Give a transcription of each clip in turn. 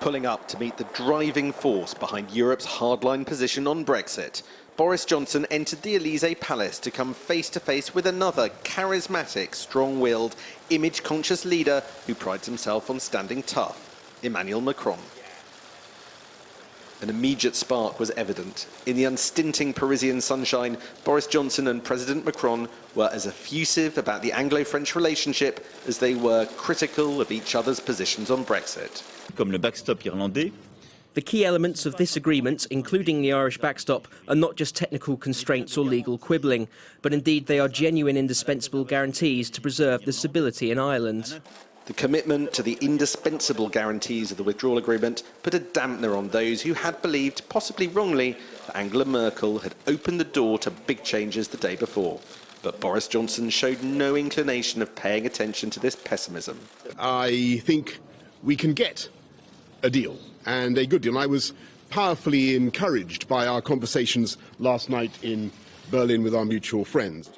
pulling up to meet the driving force behind Europe's hardline position on Brexit. Boris Johnson entered the Elysee Palace to come face-to-face with another charismatic, strong-willed, image-conscious leader who prides himself on standing tough, Emmanuel Macron. An immediate spark was evident. In the unstinting Parisian sunshine, Boris Johnson and President Macron were as effusive about the Anglo-French relationship as they were critical of each other's positions on Brexit. Comme le backstop irlandais. The key elements of this agreement, including the Irish backstop, are not just technical constraints or legal quibbling, but indeed they are genuine indispensable guarantees to preserve the stability in Ireland. The commitment to the indispensable guarantees of the withdrawal agreement put a dampener on those who had believed, possibly wrongly, that Angela Merkel had opened the door to big changes the day before. But Boris Johnson showed no inclination of paying attention to this pessimism. I think we can get a deal, and a good deal. I was powerfully encouraged by our conversations last night in Berlin with our mutual friends.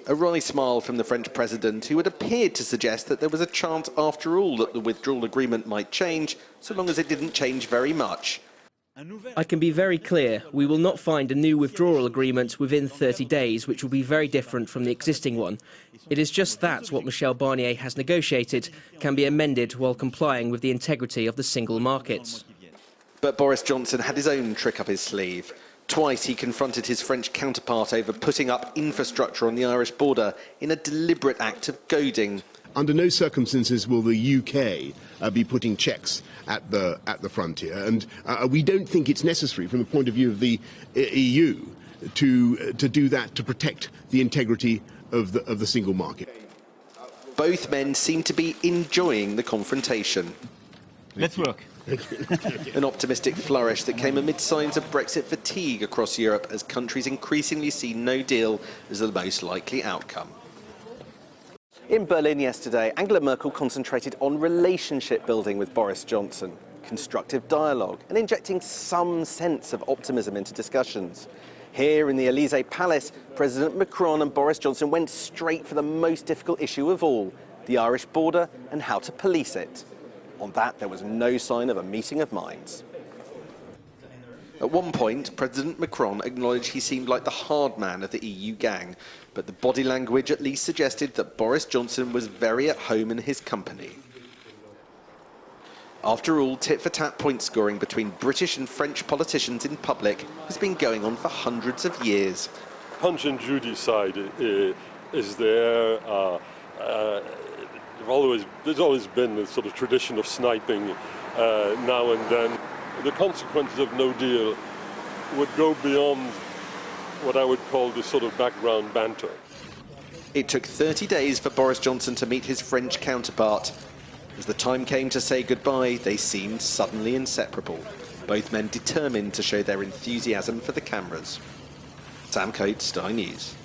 A wry smile from the French president, who had appeared to suggest that there was a chance after all that the withdrawal agreement might change, so long as it didn't change very much. I can be very clear, we will not find a new withdrawal agreement within 30 days, which will be very different from the existing one. It is just that what Michel Barnier has negotiated can be amended while complying with the integrity of the single markets. But Boris Johnson had his own trick up his sleeve. Twice he confronted his French counterpart over putting up infrastructure on the Irish border in a deliberate act of goading. Under no circumstances will the UK be putting checks at the frontier, and we don't think it's necessary from the point of view of the EU to do that to protect the integrity of the single market. Both men seem to be enjoying the confrontation. Let's work. An optimistic flourish that came amid signs of Brexit fatigue across Europe as countries increasingly see no deal as the most likely outcome. In Berlin yesterday, Angela Merkel concentrated on relationship building with Boris Johnson, constructive dialogue, and injecting some sense of optimism into discussions. Here in the Elysee Palace, President Macron and Boris Johnson went straight for the most difficult issue of all, the Irish border and how to police it. On that, there was no sign of a meeting of minds. At one point, President Macron acknowledged he seemed like the hard man of the EU gang, but the body language at least suggested that Boris Johnson was very at home in his company. After all, tit-for-tat point scoring between British and French politicians in public has been going on for hundreds of years. Punch and Judy side is there. There's always been this sort of tradition of sniping now and then. The consequences of no deal would go beyond what I would call the sort of background banter. It took 30 days for Boris Johnson to meet his French counterpart. As the time came to say goodbye, they seemed suddenly inseparable, both men determined to show their enthusiasm for the cameras. Sam Coates, Sky News.